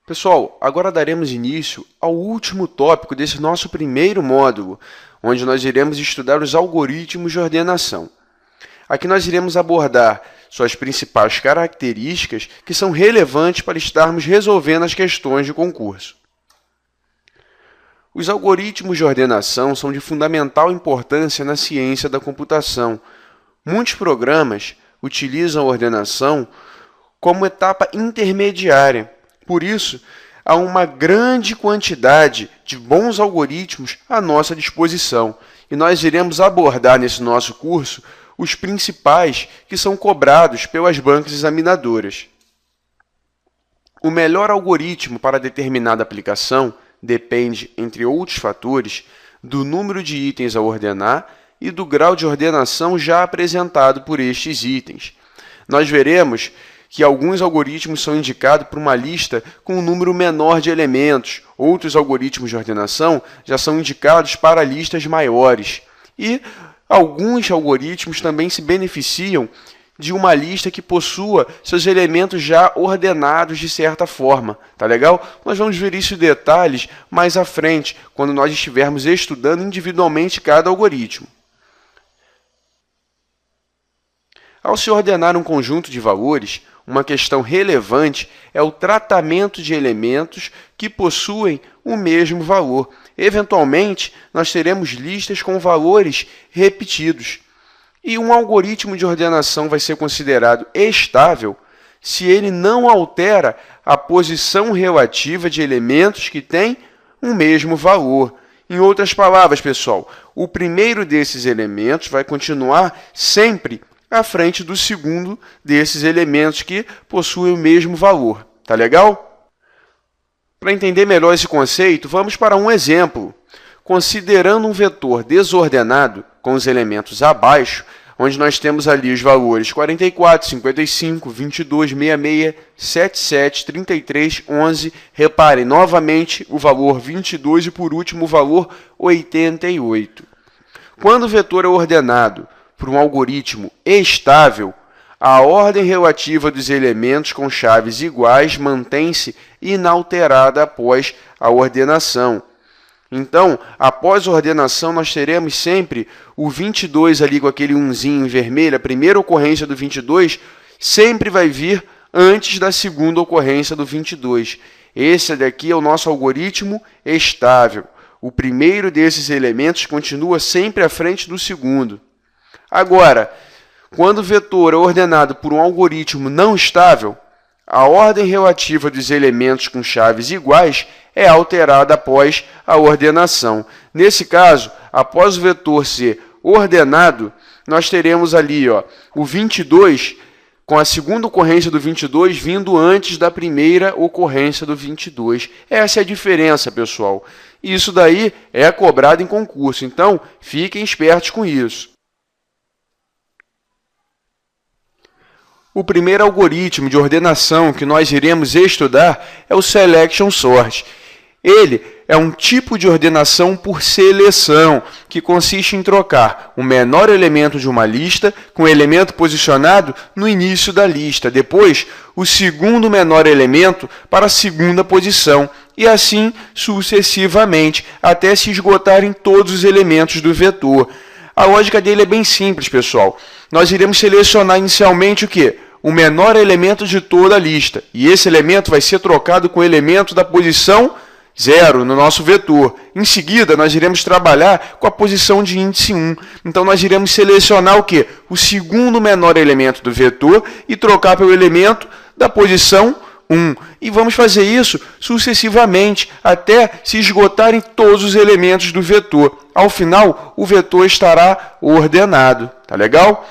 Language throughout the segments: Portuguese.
Pessoal, agora daremos início ao último tópico desse nosso primeiro módulo, onde nós iremos estudar os algoritmos de ordenação. Aqui nós iremos abordar suas principais características que são relevantes para estarmos resolvendo as questões de concurso. Os algoritmos de ordenação são de fundamental importância na ciência da computação. Muitos programas utilizam a ordenação como etapa intermediária. Por isso, há uma grande quantidade de bons algoritmos à nossa disposição. E nós iremos abordar nesse nosso curso os principais que são cobrados pelas bancas examinadoras. O melhor algoritmo para determinada aplicação depende, entre outros fatores, do número de itens a ordenar e do grau de ordenação já apresentado por estes itens. Nós veremos que alguns algoritmos são indicados para uma lista com um número menor de elementos. Outros algoritmos de ordenação já são indicados para listas maiores. E alguns algoritmos também se beneficiam de uma lista que possua seus elementos já ordenados de certa forma. Tá legal? Nós vamos ver isso em detalhes mais à frente, quando nós estivermos estudando individualmente cada algoritmo. Ao se ordenar um conjunto de valores, uma questão relevante é o tratamento de elementos que possuem o mesmo valor. Eventualmente, nós teremos listas com valores repetidos. E um algoritmo de ordenação vai ser considerado estável se ele não altera a posição relativa de elementos que têm o mesmo valor. Em outras palavras, pessoal, o primeiro desses elementos vai continuar sempre à frente do segundo desses elementos que possuem o mesmo valor. Tá legal? Para entender melhor esse conceito, vamos para um exemplo. Considerando um vetor desordenado com os elementos abaixo, onde nós temos ali os valores 44, 55, 22, 66, 77, 33, 11. Reparem novamente o valor 22 e, por último, o valor 88. Quando o vetor é ordenado por um algoritmo estável, a ordem relativa dos elementos com chaves iguais mantém-se inalterada após a ordenação. Então, após a ordenação, nós teremos sempre o 22 ali com aquele 1zinho em vermelho. A primeira ocorrência do 22 sempre vai vir antes da segunda ocorrência do 22. Esse daqui é o nosso algoritmo estável. O primeiro desses elementos continua sempre à frente do segundo. Agora, quando o vetor é ordenado por um algoritmo não estável, a ordem relativa dos elementos com chaves iguais é alterada após a ordenação. Nesse caso, após o vetor ser ordenado, nós teremos ali o 22, com a segunda ocorrência do 22 vindo antes da primeira ocorrência do 22. Essa é a diferença, pessoal. Isso daí é cobrado em concurso, então fiquem espertos com isso. O primeiro algoritmo de ordenação que nós iremos estudar é o Selection Sort. Ele é um tipo de ordenação por seleção, que consiste em trocar o menor elemento de uma lista com o elemento posicionado no início da lista, depois o segundo menor elemento para a segunda posição, e assim sucessivamente, até se esgotarem todos os elementos do vetor. A lógica dele é bem simples, pessoal. Nós iremos selecionar inicialmente o quê? O menor elemento de toda a lista. E esse elemento vai ser trocado com o elemento da posição 0 no nosso vetor. Em seguida, nós iremos trabalhar com a posição de índice 1. Então, nós iremos selecionar o quê? O segundo menor elemento do vetor e trocar pelo elemento da posição 1. E vamos fazer isso sucessivamente, até se esgotarem todos os elementos do vetor. Ao final, o vetor estará ordenado. Tá legal?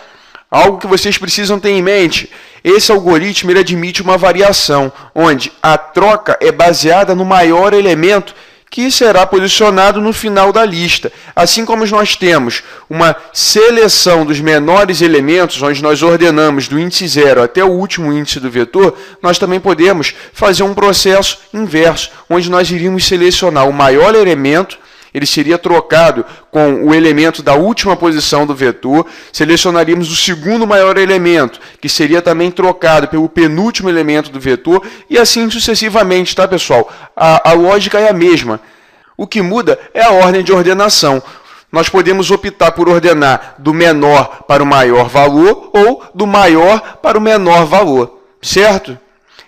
Algo que vocês precisam ter em mente, esse algoritmo ele admite uma variação, onde a troca é baseada no maior elemento que será posicionado no final da lista. Assim como nós temos uma seleção dos menores elementos, onde nós ordenamos do índice 0 até o último índice do vetor, nós também podemos fazer um processo inverso, onde nós iríamos selecionar o maior elemento ele seria trocado com o elemento da última posição do vetor, selecionaríamos o segundo maior elemento, que seria também trocado pelo penúltimo elemento do vetor, e assim sucessivamente, tá, pessoal? A lógica é a mesma. O que muda é a ordem de ordenação. Nós podemos optar por ordenar do menor para o maior valor ou do maior para o menor valor, certo?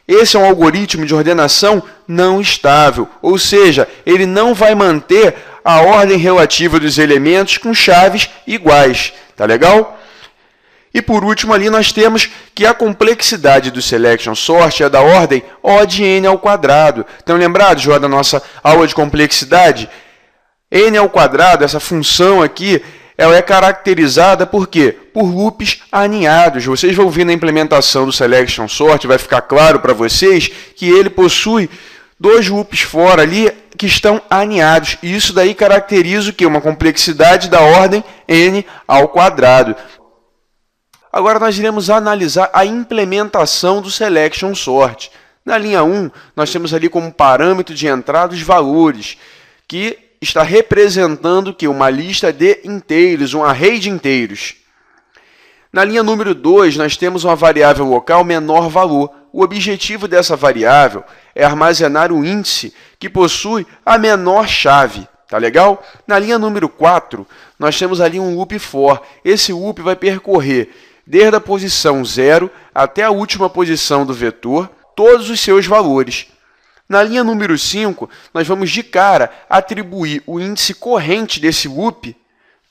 Esse é um algoritmo de ordenação não estável, ou seja, ele não vai manter a ordem relativa dos elementos com chaves iguais, tá legal? E por último ali nós temos que a complexidade do selection sort é da ordem O de n ao quadrado. Então lembrados já da nossa aula de complexidade? N ao quadrado, essa função aqui, ela é caracterizada por quê? Por loops aninhados. Vocês vão ver na implementação do selection sort, vai ficar claro para vocês que ele possui dois loops fora ali que estão aninhados. E isso daí caracteriza o quê? Uma complexidade da ordem n ao quadrado. Agora nós iremos analisar a implementação do selection sort. Na linha 1, nós temos ali como parâmetro de entrada os valores, que está representando que uma lista de inteiros, um array de inteiros. Na linha número 2, nós temos uma variável local menor valor. O objetivo dessa variável é armazenar o índice que possui a menor chave. Tá legal? Na linha número 4, nós temos ali um loop for. Esse loop vai percorrer desde a posição 0 até a última posição do vetor, todos os seus valores. Na linha número 5, nós vamos de cara atribuir o índice corrente desse loop,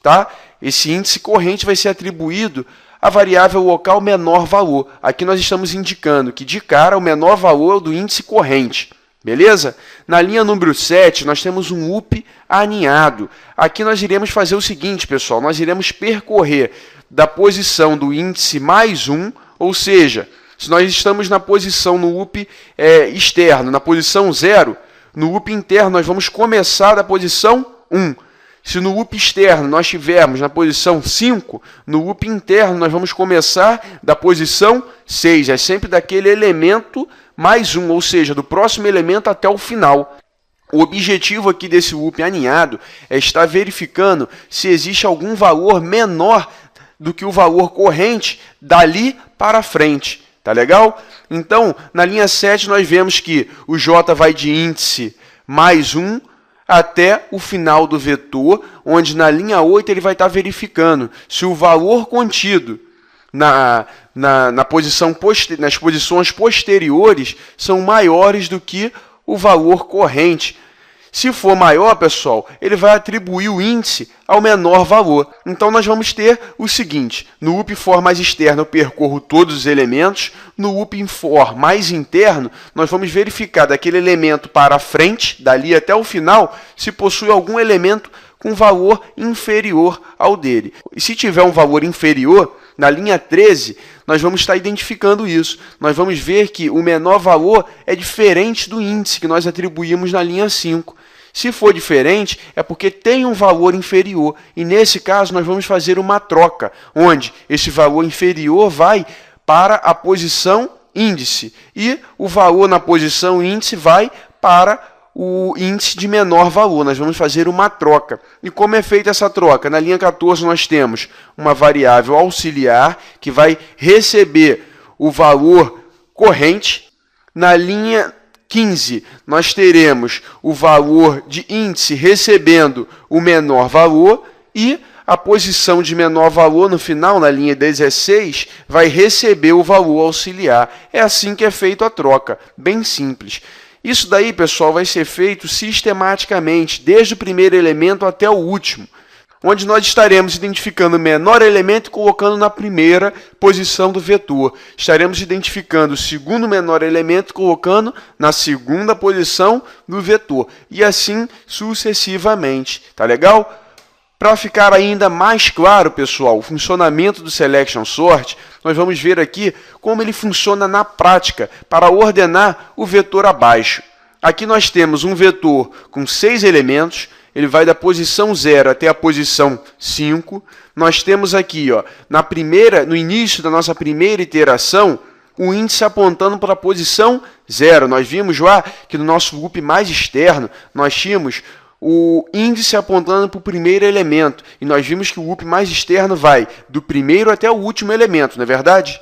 tá? Esse índice corrente vai ser atribuído à variável local menor valor. Aqui nós estamos indicando que de cara o menor valor é o do índice corrente, beleza? Na linha número 7, nós temos um loop aninhado. Aqui nós iremos fazer o seguinte, pessoal, nós iremos percorrer da posição do índice mais 1, ou seja, se nós estamos na posição no loop externo, na posição 0, no loop interno nós vamos começar da posição 1. Se no loop externo nós estivermos na posição 5, no loop interno nós vamos começar da posição 6. É sempre daquele elemento mais 1, ou seja, do próximo elemento até o final. O objetivo aqui desse loop aninhado é estar verificando se existe algum valor menor do que o valor corrente dali para frente. Tá legal? Então, na linha 7, nós vemos que o J vai de índice mais 1 até o final do vetor, onde na linha 8 ele vai estar verificando se o valor contido nas posições posteriores são maiores do que o valor corrente. Se for maior, pessoal, ele vai atribuir o índice ao menor valor. Então, nós vamos ter o seguinte. No loop for mais externo, eu percorro todos os elementos. No loop for mais interno, nós vamos verificar daquele elemento para frente, dali até o final, se possui algum elemento com valor inferior ao dele. E se tiver um valor inferior, na linha 13, nós vamos estar identificando isso. Nós vamos ver que o menor valor é diferente do índice que nós atribuímos na linha 5. Se for diferente, é porque tem um valor inferior. E nesse caso, nós vamos fazer uma troca, onde esse valor inferior vai para a posição índice. E o valor na posição índice vai para o índice de menor valor. Nós vamos fazer uma troca. E como é feita essa troca? Na linha 14 nós temos uma variável auxiliar que vai receber o valor corrente. Na linha 15 nós teremos o valor de índice recebendo o menor valor e a posição de menor valor no final, na linha 16, vai receber o valor auxiliar. É assim que é feita a troca, bem simples. Isso daí, pessoal, vai ser feito sistematicamente, desde o primeiro elemento até o último, onde nós estaremos identificando o menor elemento e colocando na primeira posição do vetor. Estaremos identificando o segundo menor elemento e colocando na segunda posição do vetor. E assim sucessivamente. Tá legal? Para ficar ainda mais claro, pessoal, o funcionamento do selection sort, nós vamos ver aqui como ele funciona na prática para ordenar o vetor abaixo. Aqui nós temos um vetor com 6 elementos, ele vai da posição 0 até a posição 5. Nós temos aqui, ó, no início da nossa primeira iteração, o índice apontando para a posição 0. Nós vimos lá que no nosso loop mais externo, nós tínhamos o índice apontando para o primeiro elemento. E nós vimos que o up mais externo vai do primeiro até o último elemento, não é verdade?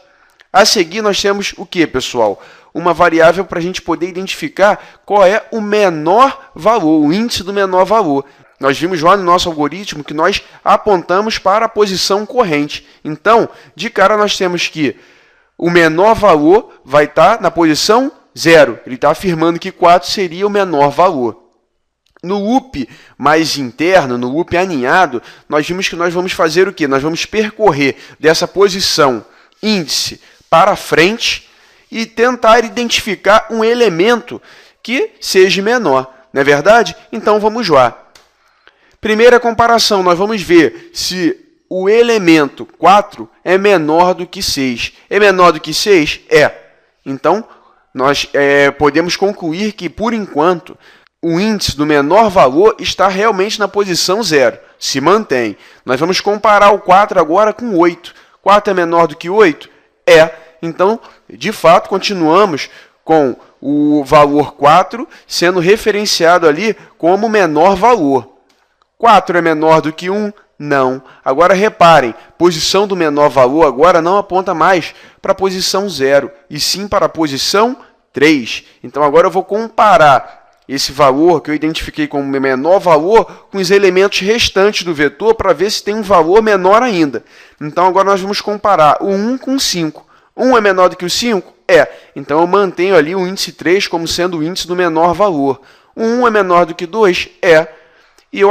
A seguir, nós temos o que, pessoal? Uma variável para a gente poder identificar qual é o menor valor, o índice do menor valor. Nós vimos lá no nosso algoritmo que nós apontamos para a posição corrente. Então, de cara, nós temos que o menor valor vai estar na posição 0. Ele está afirmando que 4 seria o menor valor. No up mais interno, no up aninhado, nós vimos que nós vamos fazer o quê? Nós vamos percorrer dessa posição índice para frente e tentar identificar um elemento que seja menor. Não é verdade? Então, vamos lá. Primeira comparação, nós vamos ver se o elemento 4 é menor do que 6. É menor do que 6? É. Então, nós podemos concluir que, por enquanto, o índice do menor valor está realmente na posição 0. Se mantém. Nós vamos comparar o 4 agora com 8. 4 é menor do que 8? É. Então, de fato, continuamos com o valor 4 sendo referenciado ali como menor valor. 4 é menor do que 1? Não. Agora, reparem, posição do menor valor agora não aponta mais para a posição 0, e sim para a posição 3. Então, agora eu vou comparar esse valor que eu identifiquei como menor valor com os elementos restantes do vetor para ver se tem um valor menor ainda. Então, agora nós vamos comparar o 1 com o 5. 1 é menor do que o 5? É. Então, eu mantenho ali o índice 3 como sendo o índice do menor valor. O 1 é menor do que 2? É. E eu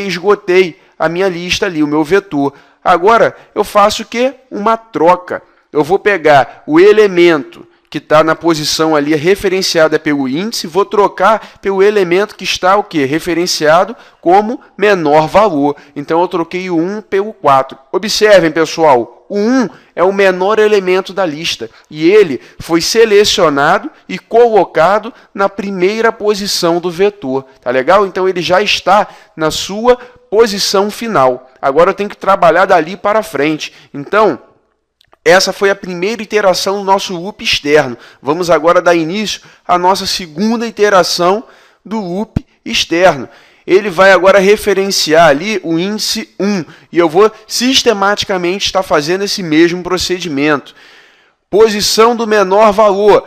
esgotei a minha lista ali, o meu vetor. Agora, eu faço o quê? Uma troca. Eu vou pegar o elemento que está na posição ali referenciada pelo índice, vou trocar pelo elemento que está o quê? Referenciado como menor valor. Então, eu troquei o 1 pelo 4. Observem, pessoal, o 1 é o menor elemento da lista e ele foi selecionado e colocado na primeira posição do vetor. Tá legal? Então, ele já está na sua posição final. Agora, eu tenho que trabalhar dali para frente. Então, essa foi a primeira iteração do nosso loop externo. Vamos agora dar início à nossa segunda iteração do loop externo. Ele vai agora referenciar ali o índice 1. E eu vou sistematicamente estar fazendo esse mesmo procedimento. Posição do menor valor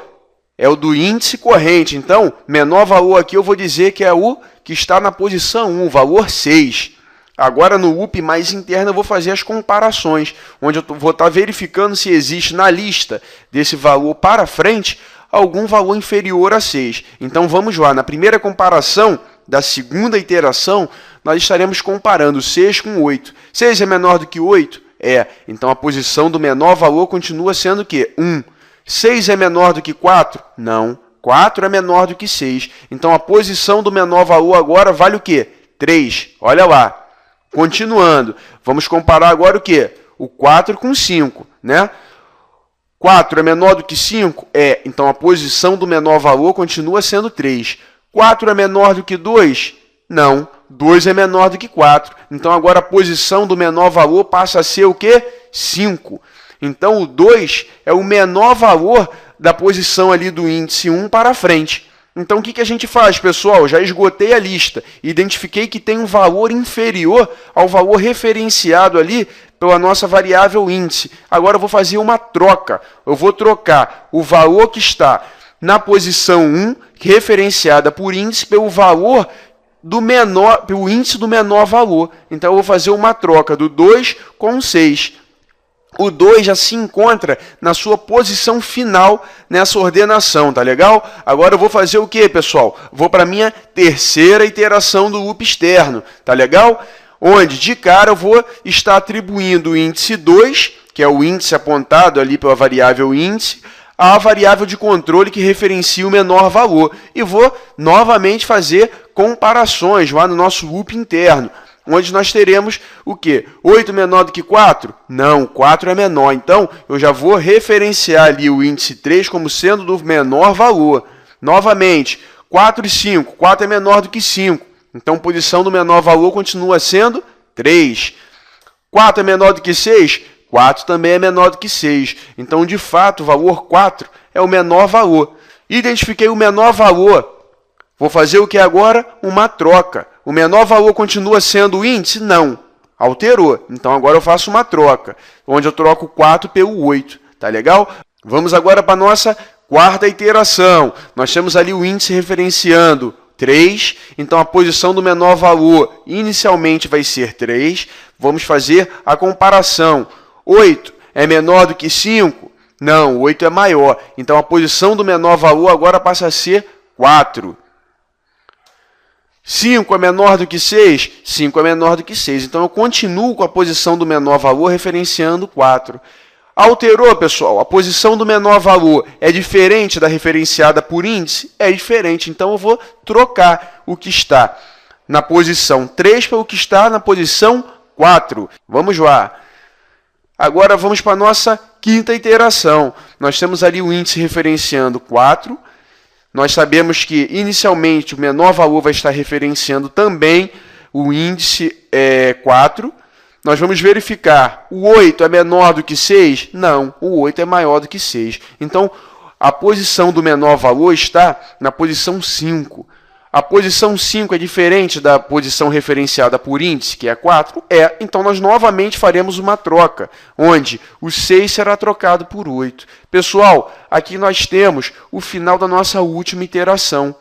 é o do índice corrente. Então, menor valor aqui eu vou dizer que é o que está na posição 1, valor 6. Agora, no loop mais interno, eu vou fazer as comparações, onde eu vou estar verificando se existe na lista desse valor para frente algum valor inferior a 6. Então, vamos lá. Na primeira comparação da segunda iteração, nós estaremos comparando 6 com 8. 6 é menor do que 8? É. Então, a posição do menor valor continua sendo o quê? 1. 6 é menor do que 4? Não. 4 é menor do que 6. Então, a posição do menor valor agora vale o quê? 3. Olha lá. Continuando, vamos comparar agora o quê? O 4 com 5, né? 4 é menor do que 5? É, então a posição do menor valor continua sendo 3. 4 é menor do que 2? Não, 2 é menor do que 4. Então agora a posição do menor valor passa a ser o quê? 5. Então o 2 é o menor valor da posição ali do índice 1 para frente. Então, o que a gente faz, pessoal? Já esgotei a lista, identifiquei que tem um valor inferior ao valor referenciado ali pela nossa variável índice. Agora, eu vou fazer uma troca. Eu vou trocar o valor que está na posição 1, referenciada por índice, pelo valor do menor, pelo índice do menor valor. Então, eu vou fazer uma troca do 2 com o 6. O 2 já se encontra na sua posição final nessa ordenação, tá legal? Agora eu vou fazer o que, pessoal? Vou para a minha terceira iteração do loop externo, tá legal? Onde, de cara, eu vou estar atribuindo o índice 2, que é o índice apontado ali pela variável índice, à variável de controle que referencia o menor valor. E vou novamente fazer comparações lá no nosso loop interno, onde nós teremos o quê? 8 menor do que 4? Não, 4 é menor. Então, eu já vou referenciar ali o índice 3 como sendo do menor valor. Novamente, 4 e 5. 4 é menor do que 5. Então, a posição do menor valor continua sendo 3. 4 é menor do que 6? 4 também é menor do que 6. Então, de fato, o valor 4 é o menor valor. Identifiquei o menor valor. Vou fazer o que agora? Uma troca. O menor valor continua sendo o índice? Não, alterou. Então agora eu faço uma troca, onde eu troco o 4 pelo 8. Tá legal? Vamos agora para a nossa quarta iteração. Nós temos ali o índice referenciando 3, então a posição do menor valor inicialmente vai ser 3. Vamos fazer a comparação. 8 é menor do que 5? Não, 8 é maior. Então a posição do menor valor agora passa a ser 4. 5 é menor do que 6? 5 é menor do que 6. Então eu continuo com a posição do menor valor referenciando 4. Alterou, pessoal, a posição do menor valor é diferente da referenciada por índice? É diferente, então eu vou trocar o que está na posição 3 pelo que está na posição 4. Vamos lá. Agora vamos para a nossa quinta iteração. Nós temos ali o índice referenciando 4. Nós sabemos que inicialmente o menor valor vai estar referenciando também o índice 4. Nós vamos verificar, o 8 é menor do que 6? Não, o 8 é maior do que 6. Então, a posição do menor valor está na posição 5. A posição 5 é diferente da posição referenciada por índice, que é 4? É, então nós novamente faremos uma troca, onde o 6 será trocado por 8. Pessoal, aqui nós temos o final da nossa última iteração.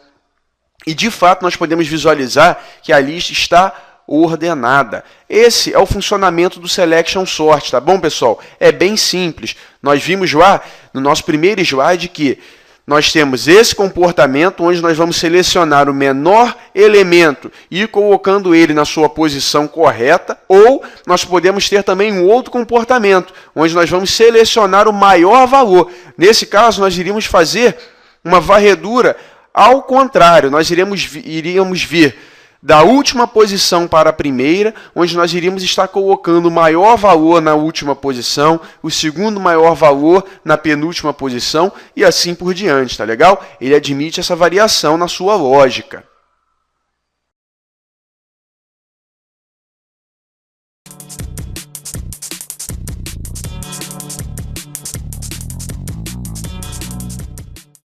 E, de fato, nós podemos visualizar que a lista está ordenada. Esse é o funcionamento do Selection Sort, tá bom, pessoal? É bem simples. Nós vimos lá no nosso primeiro slide que nós temos esse comportamento onde nós vamos selecionar o menor elemento e ir colocando ele na sua posição correta, ou nós podemos ter também um outro comportamento, onde nós vamos selecionar o maior valor. Nesse caso, nós iríamos fazer uma varredura ao contrário. Nós iríamos vir da última posição para a primeira, onde nós iríamos estar colocando o maior valor na última posição, o segundo maior valor na penúltima posição e assim por diante, tá legal? Ele admite essa variação na sua lógica.